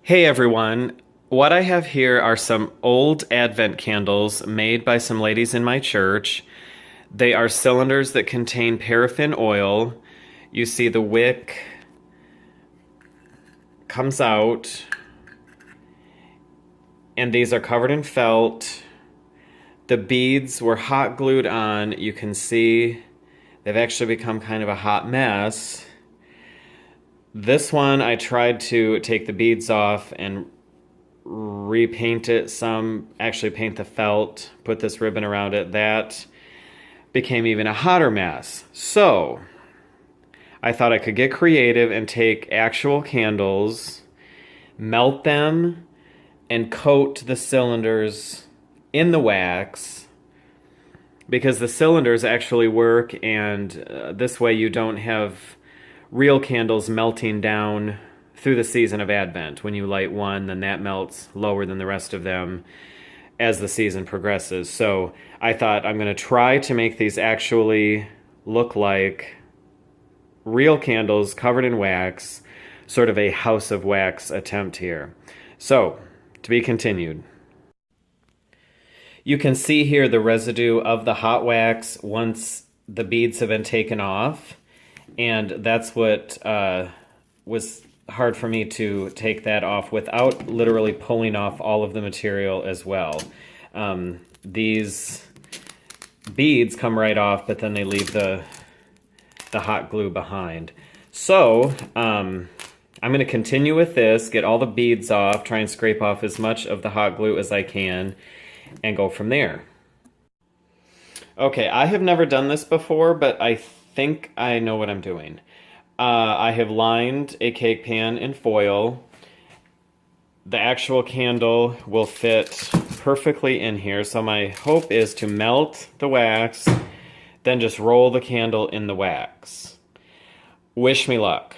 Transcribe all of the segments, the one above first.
Hey everyone, what I have here are some old Advent candles made by some ladies in my church. They are cylinders that contain paraffin oil. You see the wick comes out, and these are covered in felt. The beads were hot glued on. You can see they've actually become kind of a hot mess. This one I tried to take the beads off and repaint it some, actually paint the felt, put this ribbon around it. That became even a hotter mess. So I thought I could get creative and take actual candles, melt them, and coat the cylinders in the wax, because the cylinders actually work, and this way you don't have real candles melting down through the season of Advent. When you light one, then that melts lower than the rest of them as the season progresses. So I thought I'm going to try to make these actually look like real candles covered in wax, sort of a house of wax attempt here. So, to be continued. You can see here the residue of the hot wax once the beads have been taken off, and that's what was hard for me to take that off without literally pulling off all of the material as well. These beads come right off, but then they leave the hot glue behind. So I'm going to continue with this, get all the beads off, try and scrape off as much of the hot glue as I can, and go from there. Okay, I have never done this before, but I think I know what I'm doing. I have lined a cake pan in foil. The actual candle will fit perfectly in here, so my hope is to melt the wax, then just roll the candle in the wax. Wish me luck.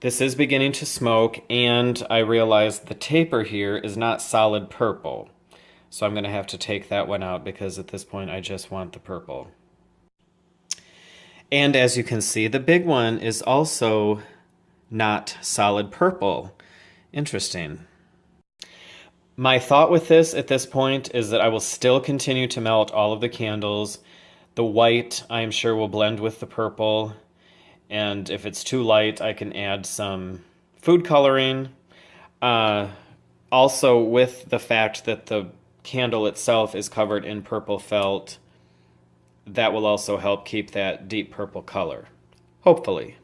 This is beginning to smoke, and I realized the taper here is not solid purple. So I'm going to have to take that one out, because at this point I just want the purple. And as you can see, the big one is also not solid purple. Interesting. My thought with this at this point is that I will still continue to melt all of the candles. The white, I am sure, will blend with the purple. And if it's too light, I can add some food coloring. Also, with the fact that the candle itself is covered in purple felt, that will also help keep that deep purple color, hopefully.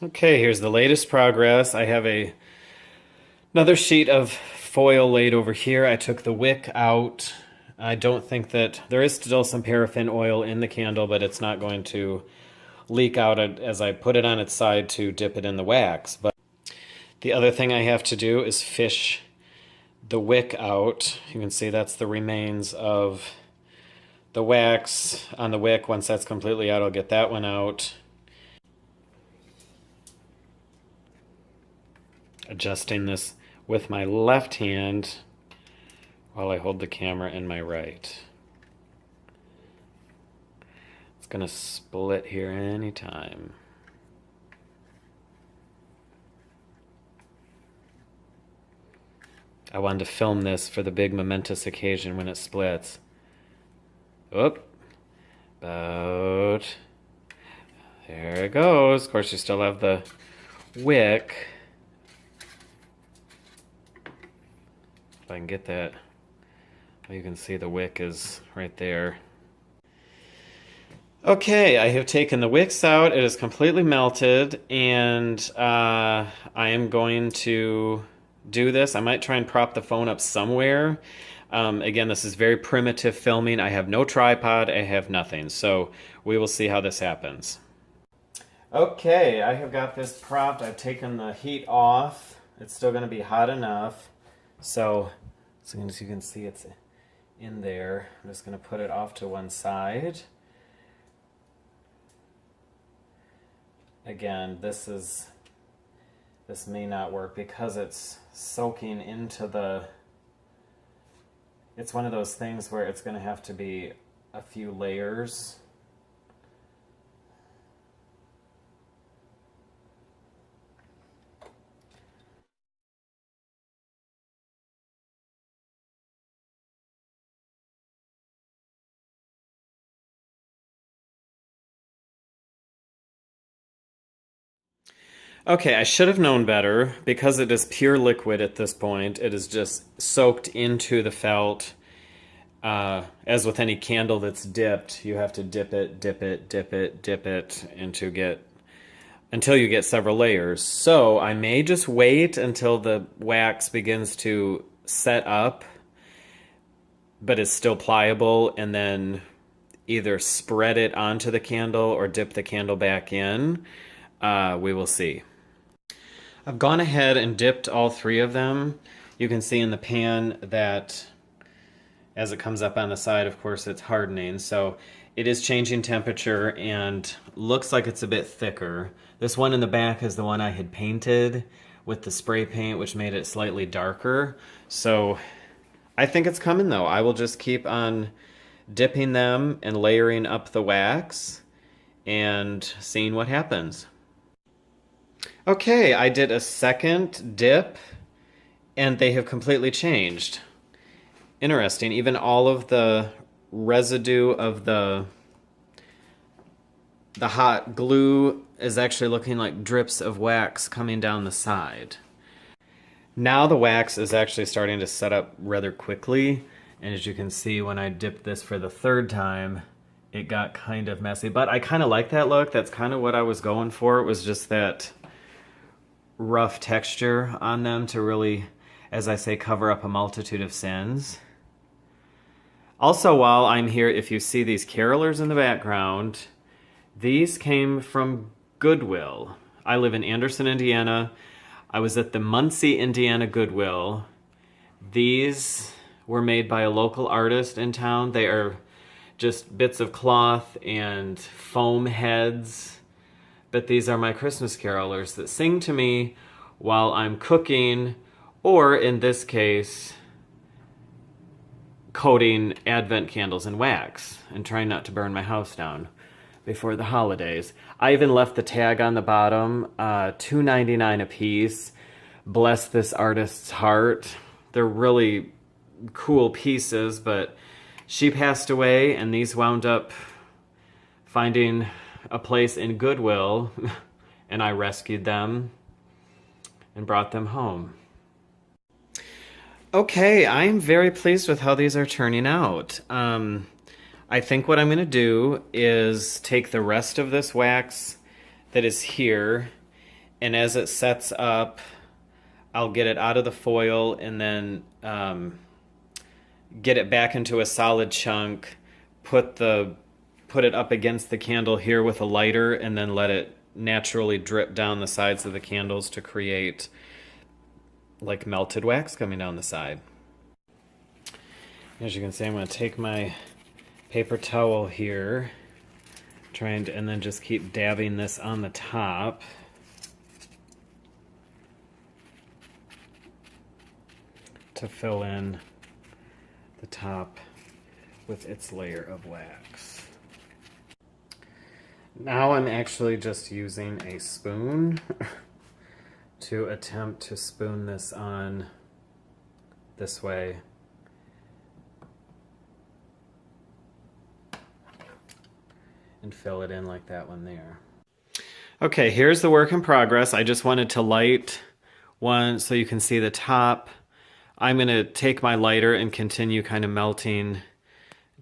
Okay, here's the latest progress. I have another sheet of foil laid over here. I took the wick out. I don't think that there is still some paraffin oil in the candle, but it's not going to leak out as I put it on its side to dip it in the wax. But the other thing I have to do is fish the wick out. You can see that's the remains of the wax on the wick. Once that's completely out, I'll get that one out. Adjusting this with my left hand while I hold the camera in my right. It's gonna split here anytime. I wanted to film this for the big momentous occasion when it splits. Oop. About. There it goes. Of course, you still have the wick. If I can get that. You can see the wick is right there. Okay, I have taken the wicks out. It is completely melted, and I am going to do this. I might try and prop the phone up somewhere. Again, this is very primitive filming. I have no tripod. I have nothing. So we will see how this happens. Okay, I have got this propped. I've taken the heat off. It's still going to be hot enough. So as soon as you can see it's in there, I'm just going to put it off to one side. Again, this may not work because it's soaking into the... It's one of those things where it's going to have to be a few layers Okay, I should have known better. Because it is pure liquid at this point, it is just soaked into the felt. As with any candle that's dipped, you have to dip it, dip it, dip it, dip it until you get several layers. So I may just wait until the wax begins to set up, but is still pliable, and then either spread it onto the candle or dip the candle back in. We will see. I've gone ahead and dipped all three of them. You can see in the pan that as it comes up on the side, of course, it's hardening. So it is changing temperature and looks like it's a bit thicker. This one in the back is the one I had painted with the spray paint, which made it slightly darker. So I think it's coming though. I will just keep on dipping them and layering up the wax and seeing what happens. Okay, I did a second dip and they have completely changed. Interesting, even all of the residue of the hot glue is actually looking like drips of wax coming down the side. Now the wax is actually starting to set up rather quickly, and as you can see when I dipped this for the third time, it got kind of messy, but I kind of like that look. That's kind of what I was going for. It was just that rough texture on them to really, as I say, cover up a multitude of sins. Also, while I'm here, if you see these carolers in the background, these came from Goodwill. I live in Anderson, Indiana. I was at the Muncie, Indiana Goodwill. These were made by a local artist in town. They are just bits of cloth and foam heads. But these are my Christmas carolers that sing to me while I'm cooking, or in this case, coating Advent candles in wax and trying not to burn my house down before the holidays. I even left the tag on the bottom, $2.99 a piece. Bless this artist's heart. They're really cool pieces, but she passed away and these wound up finding a place in Goodwill and I rescued them and brought them home. Okay, I'm very pleased with how these are turning out. I think what I'm going to do is take the rest of this wax that is here, and as it sets up, I'll get it out of the foil and then get it back into a solid chunk, put it up against the candle here with a lighter, and then let it naturally drip down the sides of the candles to create like melted wax coming down the side. As you can see, I'm going to take my paper towel here, and then just keep dabbing this on the top. To fill in the top with its layer of wax. Now I'm actually just using a spoon to attempt to spoon this on this way. And fill it in like that one there. Okay, here's the work in progress. I just wanted to light one so you can see the top. I'm going to take my lighter and continue kind of melting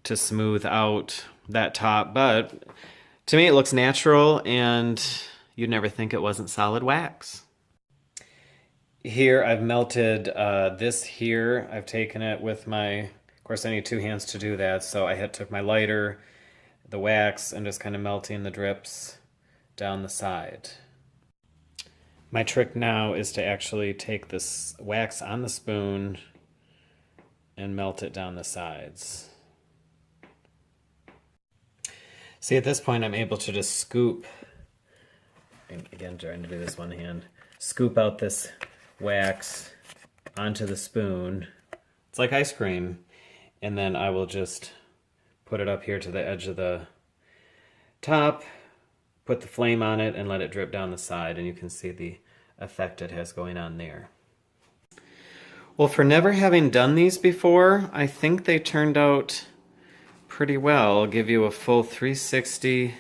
to smooth out that top, but to me it looks natural and you'd never think it wasn't solid wax. Here I've melted this here. I've taken it with my, of course I need two hands to do that, so I took my lighter, the wax, and just kind of melting the drips down the side. My trick now is to actually take this wax on the spoon and melt it down the sides. See, at this point I'm able to just scoop, and again trying to do this one hand, scoop out this wax onto the spoon. It's like ice cream. And then I will just put it up here to the edge of the top, put the flame on it, and let it drip down the side, and you can see the effect it has going on there. Well, for never having done these before, I think they turned out pretty well. I'll give you a full 360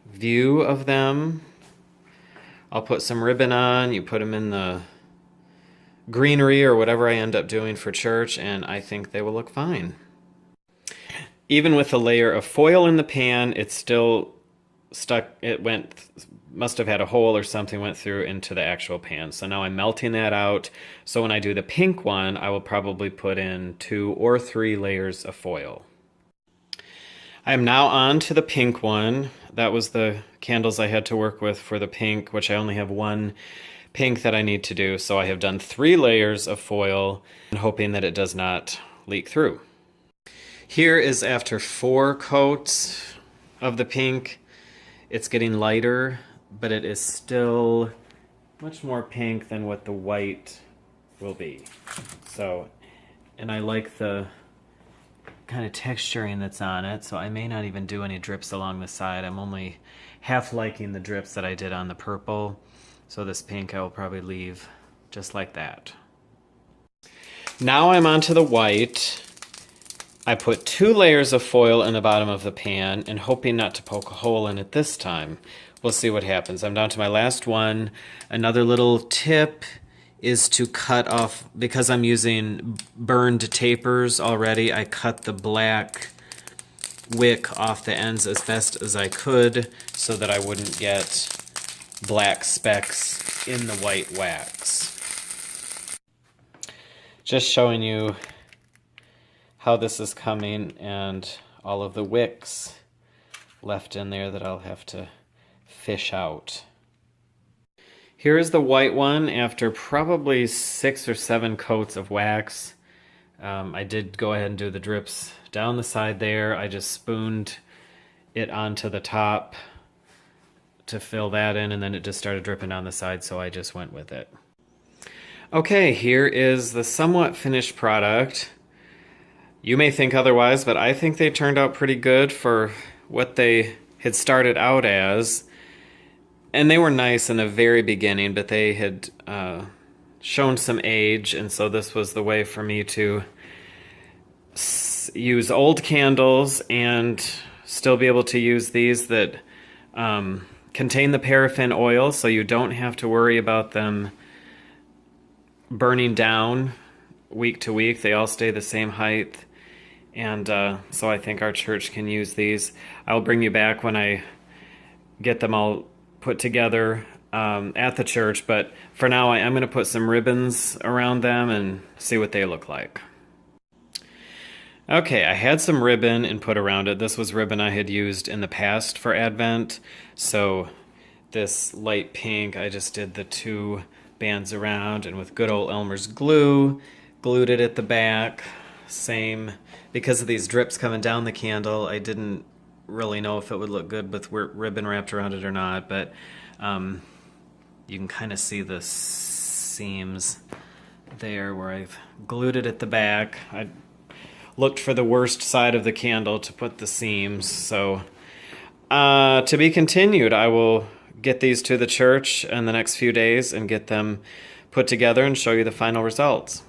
view of them. I'll put some ribbon on, you put them in the greenery or whatever I end up doing for church, and I think they will look fine. Even with a layer of foil in the pan, it's still stuck. It must have had a hole or something went through into the actual pan. So now I'm melting that out. So when I do the pink one, I will probably put in 2 or 3 layers of foil. I am now on to the pink one. That was the candles I had to work with for the pink, which I only have 1 pink that I need to do. So I have done 3 layers of foil, hoping that it does not leak through. Here is after 4 coats of the pink. It's getting lighter, but it is still much more pink than what the white will be. So, and I like the kind of texturing that's on it, so I may not even do any drips along the side. I'm only half liking the drips that I did on the purple, so this pink I will probably leave just like that. Now I'm onto the white. I put 2 layers of foil in the bottom of the pan and hoping not to poke a hole in it this time. We'll see what happens. I'm down to my last one. Another little tip is to cut off, because I'm using burned tapers already, I cut the black wick off the ends as best as I could so that I wouldn't get black specks in the white wax. Just showing you how this is coming and all of the wicks left in there that I'll have to fish out. Here is the white one after probably 6 or 7 coats of wax. I did go ahead and do the drips down the side there. I just spooned it onto the top to fill that in, and then it just started dripping down the side, so I just went with it. Okay, here is the somewhat finished product. You may think otherwise, but I think they turned out pretty good for what they had started out as. And they were nice in the very beginning, but they had shown some age, and so this was the way for me to use old candles and still be able to use these that contain the paraffin oil, so you don't have to worry about them burning down week to week. They all stay the same height. And so I think our church can use these. I'll bring you back when I get them all put together at the church. But for now, I am going to put some ribbons around them and see what they look like. Okay, I had some ribbon and put around it. This was ribbon I had used in the past for Advent. So this light pink, I just did the 2 bands around, and with good old Elmer's glue, glued it at the back. Same, because of these drips coming down the candle, I didn't really know if it would look good with ribbon wrapped around it or not, but you can kind of see the seams there where I've glued it at the back. I looked for the worst side of the candle to put the seams, so to be continued. I will get these to the church in the next few days and get them put together and show you the final results.